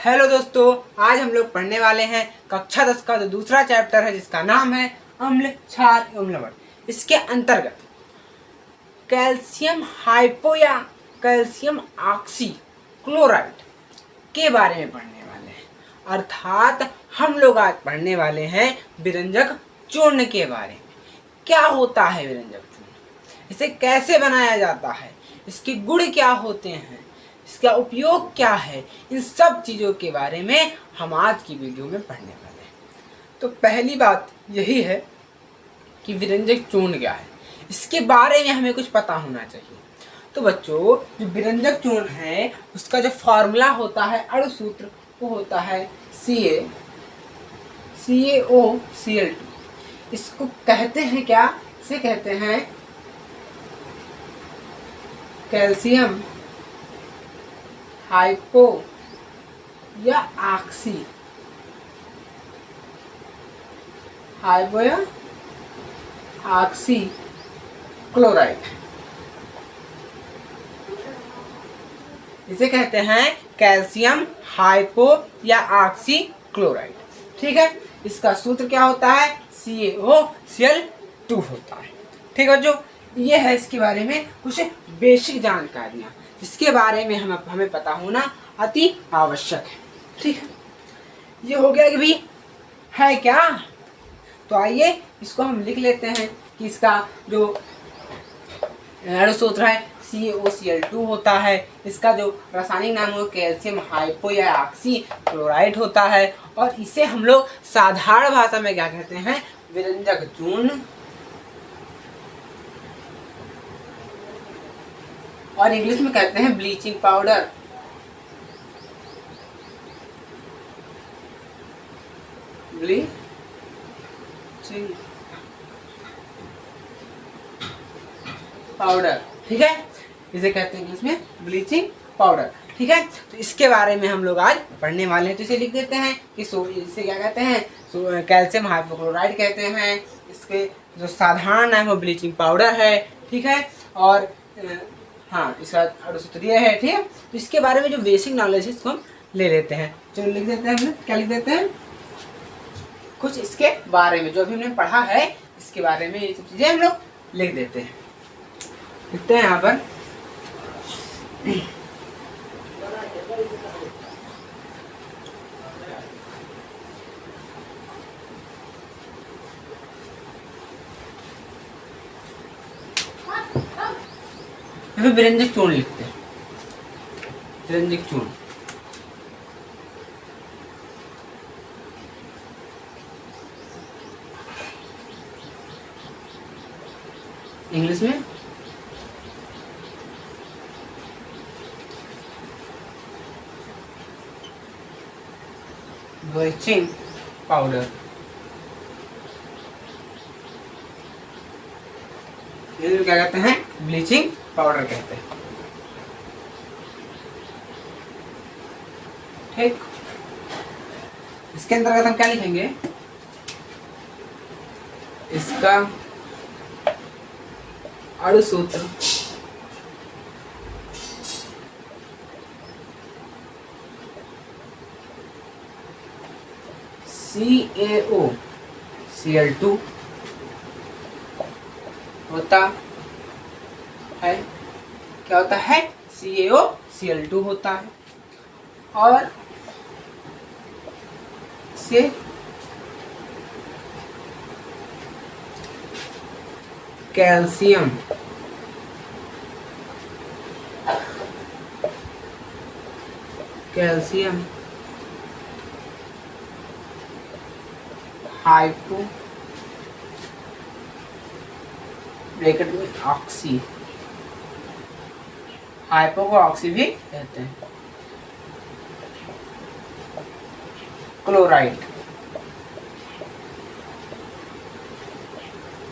Hello दोस्तों, आज हम लोग पढ़ने वाले हैं कक्षा 10 का जो दूसरा चैप्टर है जिसका नाम है अम्ल, क्षार एवं लवण। इसके अंतर्गत कैल्शियम हाइपो या कैल्शियम ऑक्सी क्लोराइड के बारे में पढ़ने वाले हैं। अर्थात हम लोग आज पढ़ने वाले हैं विरंजक चूर्ण के बारे में। क्या होता है विरंजक चूर्ण, इसे कैसे बनाया जाता है, इसके गुण क्या होते हैं, इसका उपयोग क्या है, इन सब चीज़ों के बारे में हम आज की वीडियो में पढ़ने वाले हैं। तो पहली बात यही है कि विरंजक चूर्ण क्या है, इसके बारे में हमें कुछ पता होना चाहिए। तो बच्चों, जो विरंजक चूर्ण है उसका जो फॉर्मूला होता है, अणु सूत्र, वो होता है CaCO Cl2। इसको कहते हैं क्या, इसे कहते हैं कैल्शियम हाइपो या ऑक्सी, हाइपो या ऑक्सी क्लोराइड। इसे कहते हैं कैल्शियम हाइपो या ऑक्सी क्लोराइड। ठीक है, इसका सूत्र क्या होता है, CaOCl2 होता है। ठीक है बच्चों, ये है इसके बारे में कुछ बेसिक जानकारियाँ जिसके बारे में हमें पता होना अति आवश्यक है। ठीक है, ये हो गया कि भाई है क्या। तो आइए इसको हम लिख लेते हैं कि इसका जो अणु सूत्र है CaOCl2 होता है। इसका जो रासायनिक नाम है कैल्शियम हाइपो या ऑक्सी क्लोराइड होता है, और इसे हम लोग साधारण भाषा में क्या कहते हैं, विरंजक चूर्ण, और इंग्लिश में कहते हैं ब्लीचिंग पाउडर। ब्लीचिंग पाउडर, ठीक है, इसे कहते हैं इंग्लिश में ब्लीचिंग पाउडर। ठीक है, तो इसके बारे में हम लोग आज पढ़ने वाले हैं। तो इसे लिख देते हैं कि इसे क्या कहते हैं, कैल्शियम हाइपोक्लोराइड कहते हैं। इसके जो साधारण नाम है ब्लीचिंग पाउडर है। ठीक है, और हाँ, इसका अणु सूत्र ये है। ठीक है, तो इसके बारे में जो बेसिक नॉलेज है इसको हम ले लेते हैं। चलो लिख देते हैं, हम क्या लिख देते हैं, कुछ इसके बारे में जो अभी हमने पढ़ा है इसके बारे में ये सब चीज़ें हम लोग लिख देते हैं। लिखते हैं यहाँ पर विरंजक चूर्ण लिखते हैं। विरंजक चूर्ण इंग्लिश में ब्लीचिंग पाउडर, इसे क्या कहते हैं, ब्लीचिंग पाउडर कहते हैं। ठीक, इसके अंतर्गत हम क्या लिखेंगे, इसका अणु सूत्र CaOCl2 होता है। क्या होता है, CaOCl2 होता है, और से कैल्शियम हाइपो ब्रैकेट में ऑक्सी, हाइपो को ऑक्सी भी कहते हैं, क्लोराइड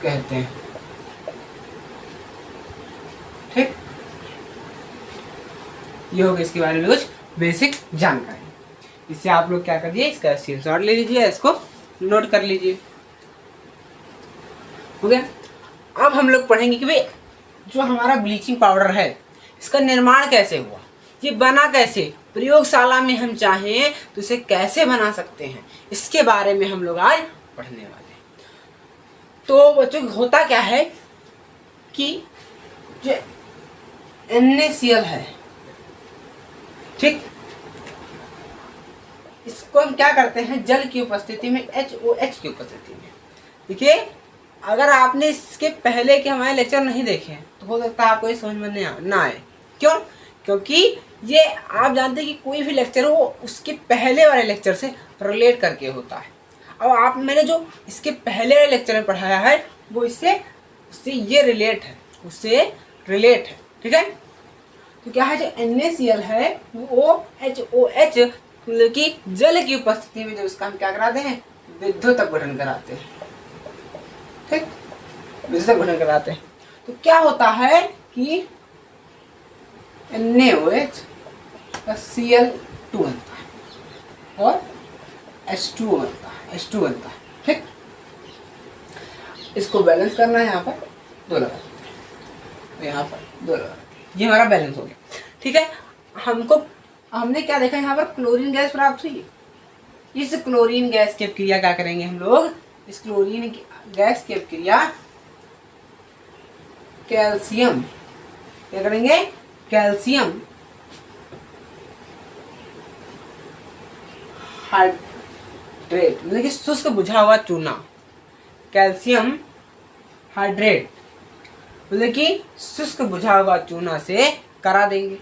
कहते हैं। ठीक, ये हो गया इसके बारे में कुछ बेसिक जानकारी। इससे आप लोग क्या करिए, इसका स्क्रीनशॉट ले लीजिए, इसको नोट कर लीजिए। हो गया। अब हम लोग पढ़ेंगे कि भाई जो हमारा ब्लीचिंग पाउडर है इसका निर्माण कैसे हुआ, ये बना कैसे, प्रयोगशाला में हम चाहें तो इसे कैसे बना सकते हैं, इसके बारे में हम लोग आज पढ़ने वाले हैं। तो बच्चों होता क्या है कि जो NaCl है, ठीक, इसको हम क्या करते हैं, जल की उपस्थिति में HOH की उपस्थिति में। देखिए अगर आपने इसके पहले के हमारे लेक्चर नहीं देखे हैं तो हो सकता है आपको ये समझ में ना आए। क्यों? क्योंकि ये आप जानते हैं कि कोई भी लेक्चर हो उसके पहले वाले लेक्चर से रिलेट करके होता है। अब मैंने जो इसके पहले वाले लेक्चर में पढ़ाया है वो उससे ये रिलेट है, उससे रिलेट है, ठीक है। तो क्या है, जो NaCl है वो HOH की जल की उपस्थिति में जब इसका हम क्या कराते हैं, विद्युत अपघटन कराते हैं, ठीक, विद्युत अपघटन कराते हैं। तो क्या होता है कि NaOH का Cl2 बनता है और H2O बनता है, ठीक। इसको बैलेंस करना है, यहाँ पर 2 लगा, यहाँ पर 2 लगा, ये हमारा बैलेंस हो गया, ठीक है। हमने क्या देखा, यहाँ पर क्लोरीन गैस प्राप्त हुई। इस क्लोरीन गैस की अपक्रिया क्या करेंगे हम लोग, इस क्लोरीन गैस की अपक्रिया कैल्शियम, क्या करेंगे, कैल्शियम हाइड्रेट, मतलब कि शुष्क बुझा हुआ चूना, कैल्शियम हाइड्रेट मतलब कि शुष्क बुझा हुआ चूना से करा देंगे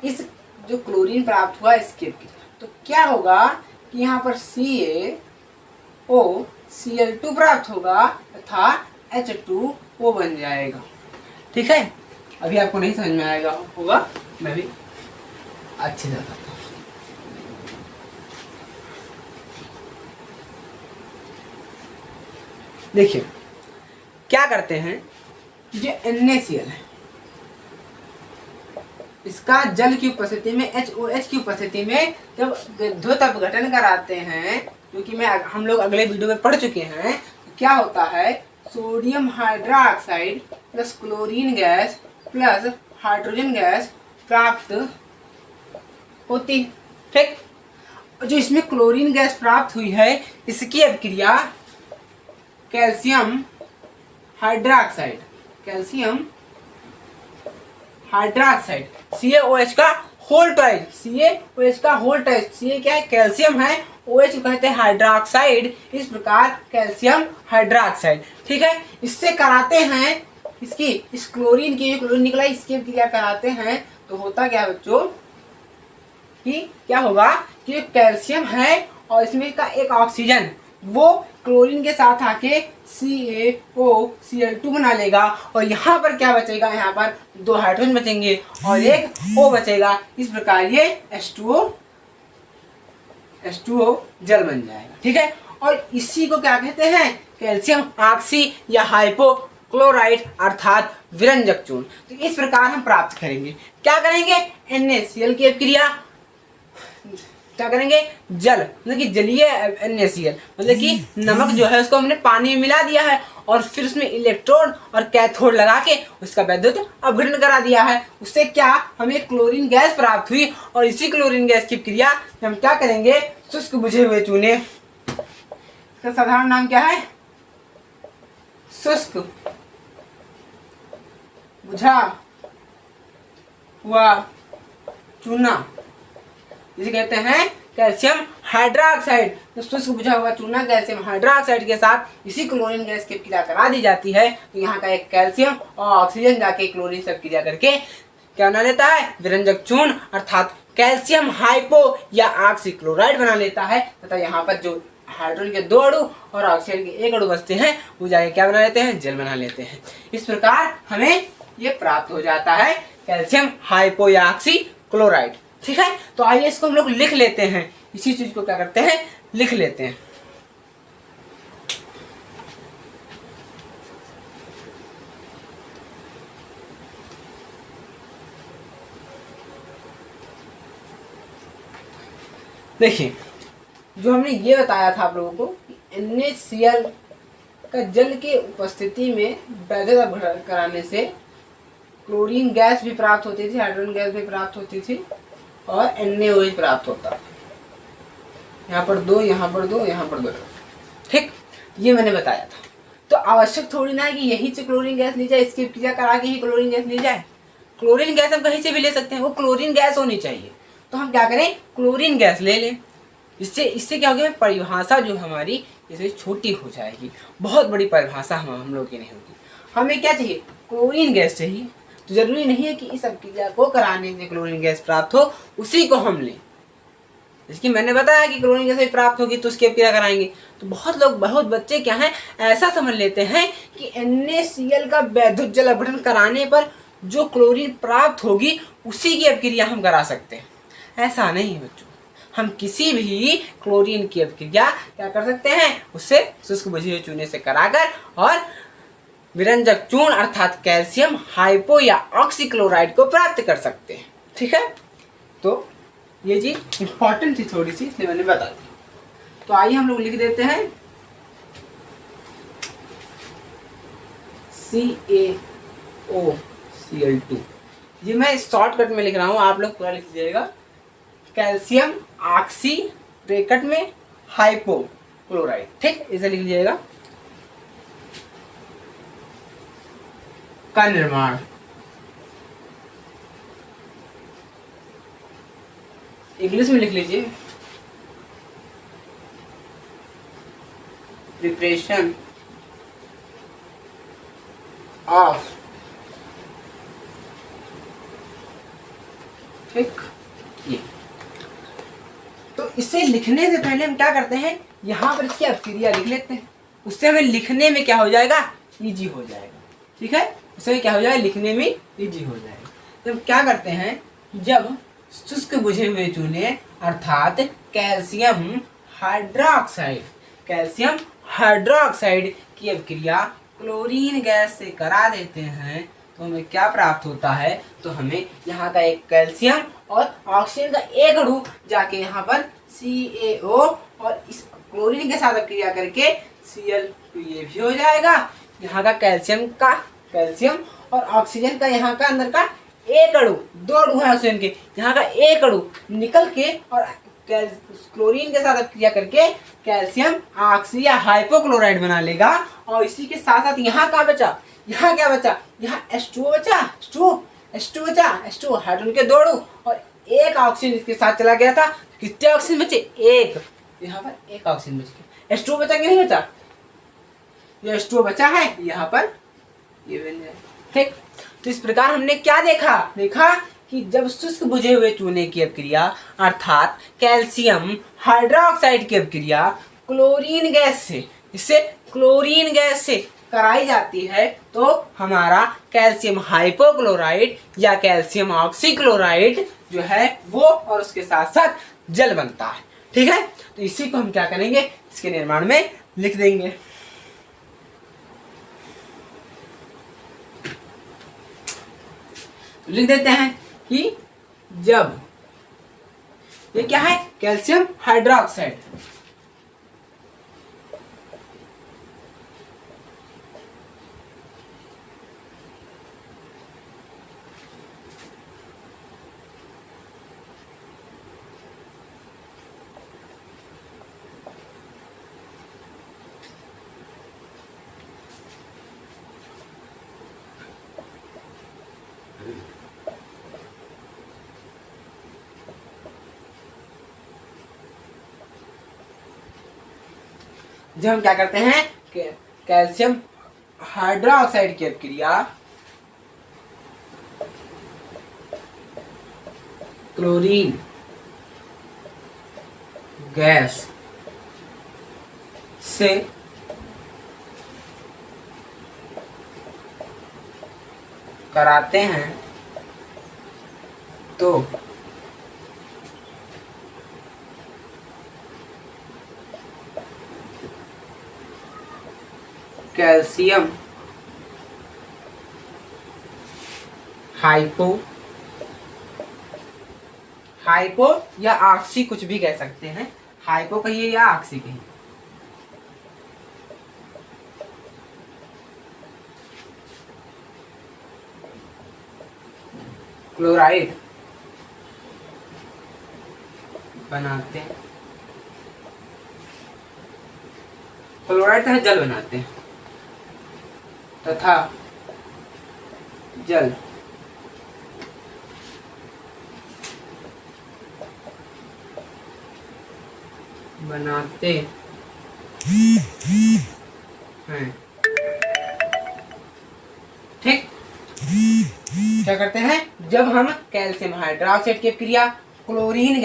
इस जो क्लोरीन प्राप्त हुआ इसके अपक्रिया। तो क्या होगा कि यहाँ पर CaOCl2 प्राप्त होगा तथा H2O बन जाएगा, ठीक है। अभी आपको नहीं समझ में आएगा होगा, मैं भी अच्छे से बताता हूँ। देखिए क्या करते हैं, जो NaCl है इसका जल की उपस्थिति में HOH की उपस्थिति में जब विद्युत अपघटन कराते हैं, क्योंकि हम लोग अगले वीडियो में पढ़ चुके हैं, तो क्या होता है, sodium hydroxide plus chlorine gas plus hydrogen gas प्राप्त होती, ठीक। जो इसमें क्लोरीन गैस प्राप्त हुई है इसकी अपक्रिया कैल्शियम हाइड्रोक्साइड CaOH का होल टाइप, CaOH का होल टाइप, Ca क्या है, कैल्शियम है, OH को कहते हैं हाइड्रोक्साइड, इस प्रकार कैल्शियम हाइड्रोक्साइड, ठीक है। इससे कराते हैं इसकी, इस क्लोरीन की, क्लोरीन निकला इसकी क्रिया कराते हैं, तो होता क्या है बच्चों कि क्या होगा कि कैल्शियम है और इसमें का एक ऑक्सीजन वो क्लोरीन के साथ आके CaOCl2 बना लेगा, और यहाँ पर क्या बचेगा, यहाँ पर 2 हाइड्रोजन बचेंगे और एक O बचेगा। इस प्रकार ये H2O जल बन जाएगा, ठीक है। और इसी को क्या कहते हैं, कैल्शियम ऑक्सी या हाइपोक्लोराइड अर्थात विरंजक चूर्ण। तो इस प्रकार हम प्राप्त करेंगे, क्या करेंगे, NaCl की अपक्रिया, क्या करेंगे, जल मतलब कि जलीय NaCl मतलब कि नमक जो है उसको हमने पानी में मिला दिया है और फिर उसमें इलेक्ट्रोड और कैथोड लगा के उसका विद्युत अपघटन करा दिया है। उससे क्या हमें क्लोरीन गैस प्राप्त हुई, और इसी क्लोरीन गैस की क्रिया हम क्या करेंगे, शुष्क बुझे हुए चूने, इसका साधारण नाम क्या है, शुष्क बुझा हुआ चूना, जिसे कहते हैं कैल्शियम हाइड्रोक्साइड। तो शुष्क बुझा हुआ चूना कैल्शियम हाइड्रोक्साइड के साथ इसी क्लोरीन गैस की क्रिया करा दी जाती है, तो यहाँ का एक कैल्शियम और ऑक्सीजन जाके क्लोरीन से क्रिया करके क्या बना लेता है, विरंजक चूर्ण अर्थात कैल्शियम हाइपो या ऑक्सीक्लोराइड बना लेता है, तथा यहाँ पर जो हाइड्रोजन के 2 अणु और ऑक्सीजन के 1 अणु बचते हैं वो जाके क्या बना लेते हैं, जल बना लेते हैं। इस प्रकार हमें ये प्राप्त हो जाता है कैल्शियम हाइपो या ऑक्सीक्लोराइड, ठीक है। तो आइए इसको हम लोग लिख लेते हैं, इसी चीज को क्या करते हैं, लिख लेते हैं। देखिए जो हमने ये बताया था आप लोगों को कि NaCl का जल के उपस्थिति में विद्युत अपघटन कराने से क्लोरीन गैस भी प्राप्त होती थी, हाइड्रोजन गैस भी प्राप्त होती थी, और NaOH प्राप्त होता है। यहाँ पर 2, यहाँ पर 2, यहाँ पर 2। ठीक, ये मैंने बताया था। तो आवश्यक थोड़ी ना है कि यही से क्लोरीन गैस ली जाए, इसकी क्रिया करा के ही क्लोरीन गैस ली जाए। क्लोरीन गैस हम कहीं से भी ले सकते हैं, वो क्लोरीन गैस होनी चाहिए। तो हम क्या करें, क्लोरीन गैस ले लें। इससे इससे क्या होगा, परिभाषा जो हमारी इससे छोटी हो जाएगी, बहुत बड़ी परिभाषा हम लोग की नहीं होगी। हमें क्या चाहिए, क्लोरीन गैस चाहिए। तो जरूरी नहीं है कि इस अभिक्रिया को कराने से क्लोरीन गैस प्राप्त हो, उसी को हम लें। इसकी मैंने बताया कि क्लोरीन गैस प्राप्त होगी तो उसकी अभिक्रिया कराएंगे। तो बहुत बच्चे क्या हैं, ऐसा समझ लेते हैं कि NaCl का वैद्युत जल अपघटन कराने पर जो क्लोरीन प्राप्त होगी उसी की अभिक्रिया हम करा सकते हैं। ऐसा नहीं है बच्चों, हम किसी भी क्लोरीन की अभिक्रिया क्या कर सकते हैं, उससे शुष्क बुझे हुए चूने से कराकर और विरंजक चूर्ण अर्थात कैल्शियम हाइपो या ऑक्सीक्लोराइड को प्राप्त कर सकते हैं। ठीक है, तो ये चीज इंपॉर्टेंट थी थोड़ी सी, इसलिए मैंने बता दी। तो आइए हम लोग लिख देते हैं CaOCl2। ये मैं शॉर्टकट में लिख रहा हूँ, आप लोग पूरा लिख दीजिएगा। कैल्शियम ऑक्सी ब्रैकेट में हाइपोक्लोराइड। ठीक, इसे लिख लीजिएगा। का निर्माण इंग्लिश में लिख लीजिए, प्रिपरेशन ऑफ। ठीक, ये तो इसे लिखने से पहले हम क्या करते हैं, यहाँ पर इसकी अभिक्रिया लिख लेते हैं। उससे हमें लिखने में क्या हो जाएगा, इजी हो जाएगा। ठीक है, उससे क्या हो जाएगा, लिखने में इजी हो जाएगा। तो हम क्या करते हैं, जब शुष्क बुझे हुए चूने अर्थात कैल्शियम हाइड्रोक्साइड की अभिक्रिया क्लोरीन गैस से करा देते हैं तो हमें क्या प्राप्त होता है, तो हमें यहाँ का एक कैल्शियम और ऑक्सीजन का एक अणु जाके यहाँ पर CaO और इस क्लोरीन के साथ अभिक्रिया करके Cl2 ये भी हो जाएगा। यहाँ का कैल्शियम और ऑक्सीजन का यहाँ का अंदर का एक अणु, 2 अणु है ऑक्सीजन के, यहाँ का एक अणु निकल के और क्लोरीन के साथ अभिक्रिया करके कैल्शियम ऑक्सी या हाइपोक्लोराइड बना लेगा। और इसी के साथ साथ यहाँ क्या बचा, यहाँ क्या बचा, यहाँ H2O बचा, H2O हाइड्रोजन के 2 अणु और एक ऑक्सीजन इसके साथ चला गया था। कितने ऑक्सीजन बचे, एक, यहाँ पर एक ऑक्सीजन बच गया। H2O बचा कि नहीं बचा, ये H2O बचा है यहाँ पर, ये बन जाए। ठीक, तो इस प्रकार हमने क्या देखा कि जब शुष्क बुझे हुए चूने की अभिक्रिया अर्थात कैल्शियम हाइड्रोक्साइड की अभिक्रिया क्लोरीन गैस से कराई जाती है तो हमारा कैल्शियम हाइपोक्लोराइड या कैल्शियम ऑक्सीक्लोराइड जो है वो और उसके साथ साथ जल बनता है। ठीक है, तो इसी को हम क्या करेंगे, इसके निर्माण में लिख देंगे। लिख देते हैं कि जब ये क्या है, कैल्शियम हाइड्रोक्साइड जब हम क्या करते हैं, कैल्शियम हाइड्रोक्साइड की अभिक्रिया क्लोरीन गैस से कराते हैं तो कैल्शियम हाइपो या ऑक्सी कुछ भी कह सकते हैं, हाइपो कहिए या ऑक्सी कहिए, क्लोराइड बनाते हैं, क्लोराइड तथा जल बनाते हैं, तथा जल बनाते हैं। ठीक, क्या करते हैं, जब हम कैल्शियम हाइड्रोक्साइड की क्रिया क्लोरीन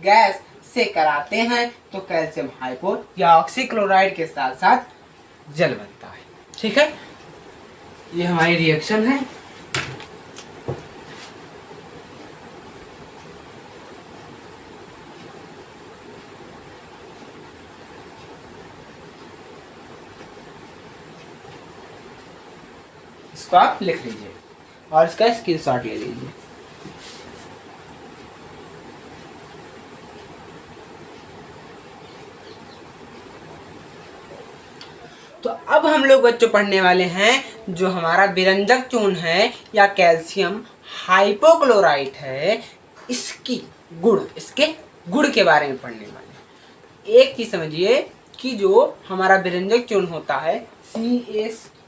गैस से कराते हैं तो कैल्शियम हाइपो या ऑक्सीक्लोराइड के साथ साथ जल बनता है। ठीक है, ये हमारी रिएक्शन है। इसको आप लिख लीजिए और इसका स्क्रीनशॉट ले लीजिए। तो अब हम लोग बच्चों पढ़ने वाले हैं जो हमारा विरंजक चूर्ण है या कैल्शियम हाइपोक्लोराइट है, इसके गुण के बारे में पढ़ने वाले हैं। एक चीज समझिए कि जो हमारा विरंजक चूर्ण होता है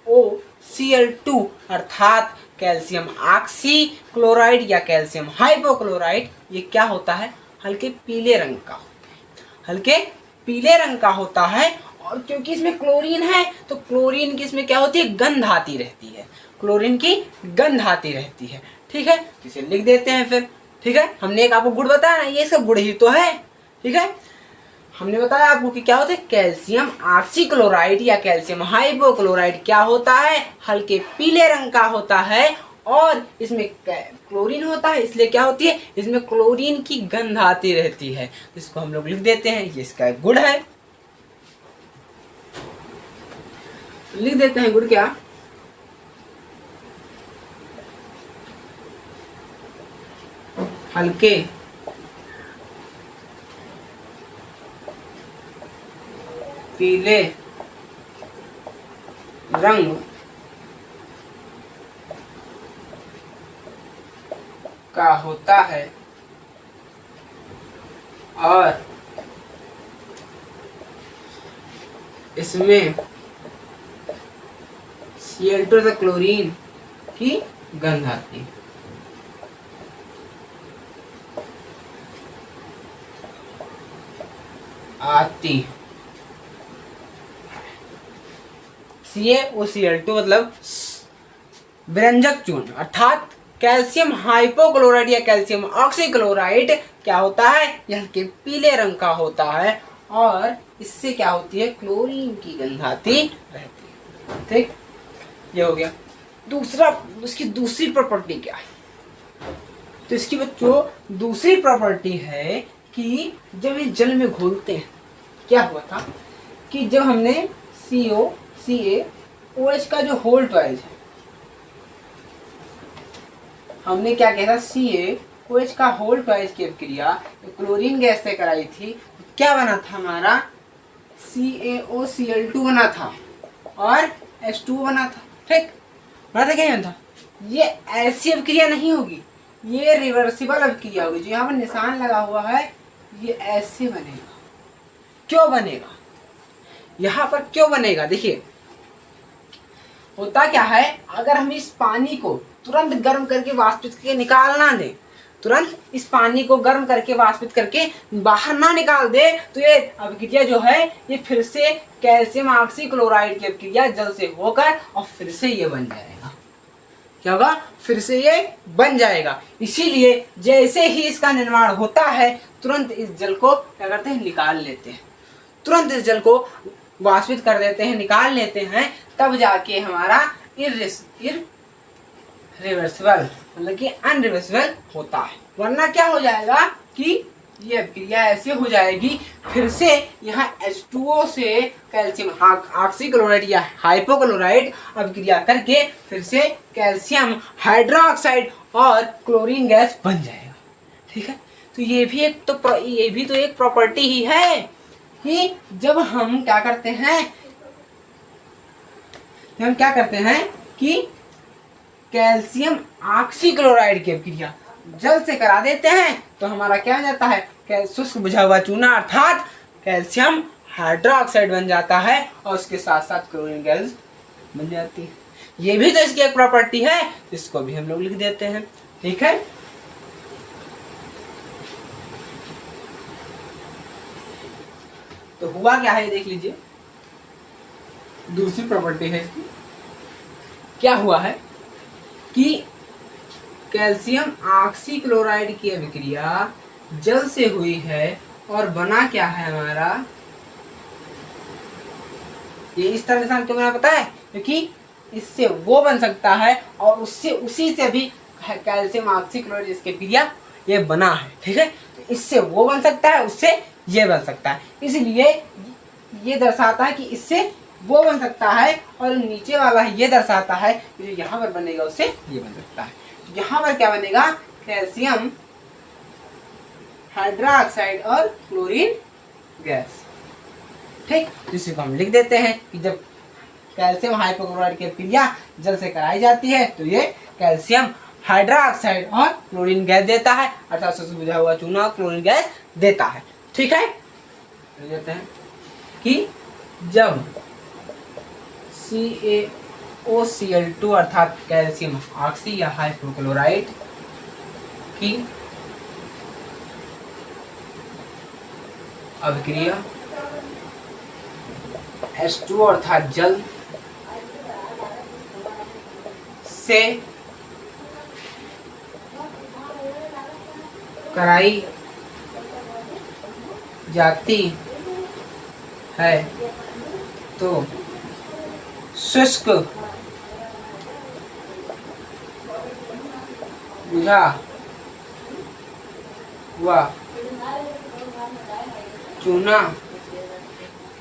CaCO2 अर्थात कैल्शियम ऑक्सीक्लोराइड या कैल्शियम हाइपोक्लोराइड, ये क्या होता है, हल्के पीले रंग का होता है। और क्योंकि इसमें क्लोरीन है तो क्लोरीन की इसमें क्या होती है, गंध आती रहती है, क्लोरीन की गंध आती रहती है। ठीक है, इसे लिख देते हैं फिर। ठीक है, हमने एक आपको गुण बताया ना, ये इसका गुण ही तो है। ठीक है, हमने बताया आपको कि क्या होता है, कैल्शियम ऑक्सीक्लोराइड या कैल्शियम हाइपोक्लोराइड क्या होता है, हल्के पीले रंग का होता है और इसमें क्लोरीन होता है, इसलिए क्या होती है, इसमें क्लोरीन की गंध आती रहती है। इसको हम लोग लिख देते हैं, ये इसका एक गुण है। लिख देते हैं गुण क्या, हल्के पीले रंग का होता है और इसमें Cl2 तथा क्लोरीन की गंध आती है। CaOCl2 मतलब विरंजक चूर्ण अर्थात कैल्शियम हाइपोक्लोराइड या कैल्शियम ऑक्सीक्लोराइड क्या होता है, यह हल्के पीले रंग का होता है और इससे क्या होती है, क्लोरीन की गंध आती रहती है। ठीक, ये हो गया। दूसरा, उसकी दूसरी प्रॉपर्टी क्या है, तो इसकी बच्चों दूसरी प्रॉपर्टी है कि जब ये जल में घोलते हैं, क्या हुआ था कि जब हमने CaOH का जो होल ट्वाइस है, हमने क्या किया था, CaOH का होल ट्वाइस की क्रिया क्लोरीन गैस से कराई थी, क्या बना था हमारा, CaOCl2 बना था और H2 बना था। ठीक, बना था, क्या बना था, ये ऐसी अभिक्रिया नहीं होगी, ये रिवर्सिबल अभिक्रिया होगी। जो यहाँ पर निशान लगा हुआ है ये ऐसे बनेगा। क्यों बनेगा, यहाँ पर क्यों बनेगा, देखिए होता क्या है, अगर हम इस पानी को तुरंत गर्म करके वाष्पित करके निकाल ना दें, तुरंत इस पानी को गर्म करके वाष्पित करके बाहर ना निकाल दे, तो ये अभिक्रिया जो है ये फिर से कैल्शियम ऑक्सीक्लोराइड की अभिक्रिया जल से होकर और फिर से ये बन जाएगा। क्या होगा, फिर से ये बन जाएगा। इसीलिए जैसे ही इसका निर्माण होता है तुरंत इस जल को क्या करते हैं, निकाल लेते हैं, तुरंत इस जल को वाष्पित कर देते हैं, निकाल लेते हैं, तब जाके हमारा रिवर्सिबल मतलब कि अनरिवर्सिबल होता है। वरना क्या हो जाएगा कि ये अभिक्रिया ऐसे हो जाएगी, फिर से यहाँ H2O से कैल्शियम ऑक्सीक्लोराइड या हाइपोक्लोराइड अभिक्रिया करके फिर से कैल्शियम हाइड्रोक्साइड और क्लोरीन गैस बन जाएगा। ठीक है, तो ये भी एक प्रॉपर्टी ही है कि जब हम क्या करते हैं कि कैल्शियम ऑक्सीक्लोराइड की अभिक्रिया जल से करा देते हैं तो हमारा क्या हो जाता है, शुष्क बुझा हुआ चूना अर्थात कैल्शियम हाइड्रोक्साइड बन जाता है और उसके साथ साथ क्लोरीन गैस बन जाती है। ये भी तो इसकी एक प्रॉपर्टी है, इसको भी हम लोग लिख देते हैं। ठीक है, तो हुआ क्या है देख लीजिए, दूसरी प्रॉपर्टी है इसकी। क्या हुआ है कि कैल्शियम ऑक्सीक्लोराइड की अभिक्रिया जल से हुई है और बना क्या है हमारा, ये इस तरह निशान क्यों बना पता है, क्योंकि इससे वो बन सकता है और उससे उसी से भी कैल्शियम ऑक्सीक्लोराइड इसके क्रिया ये बना है। ठीक है, तो इससे वो बन सकता है, उससे ये बन सकता है, इसलिए ये दर्शाता है कि इससे वो बन सकता है और नीचे वाला ये दर्शाता है कि जो यहाँ पर बनेगा उससे ये बन सकता है। यहाँ पर क्या बनेगा, कैल्शियम हाइड्रोक्साइड और क्लोरीन गैस। ठीक, इसी को हम लिख देते हैं कि जब कैल्शियम हाइपोक्लोराइड की क्रिया जल से कराई जाती है तो ये कैल्शियम हाइड्रोक्साइड और क्लोरीन गैस देता है, अर्थात शुष्क बुझा हुआ चूना क्लोरीन गैस देता है। ठीक है, देते हैं कि जब CaOCl2 अर्थात कैल्शियम ऑक्सी या हाइपोक्लोराइड की अभिक्रिया H2 अर्थात जल से कराई जाती है तो शुष्क बुझा हुआ चूना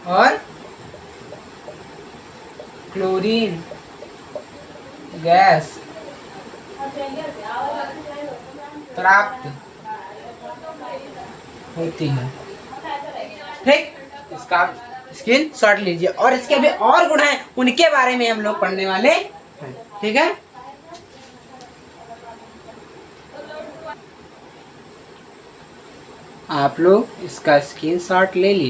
और क्लोरीन गैस प्राप्त होती है। ठीक, इसका स्क्रीन शॉट लीजिए और इसके भी और गुण हैं, उनके बारे में हम लोग पढ़ने वाले हैं। ठीक है, आप लोग इसका स्क्रीन शॉट ले लीजिए।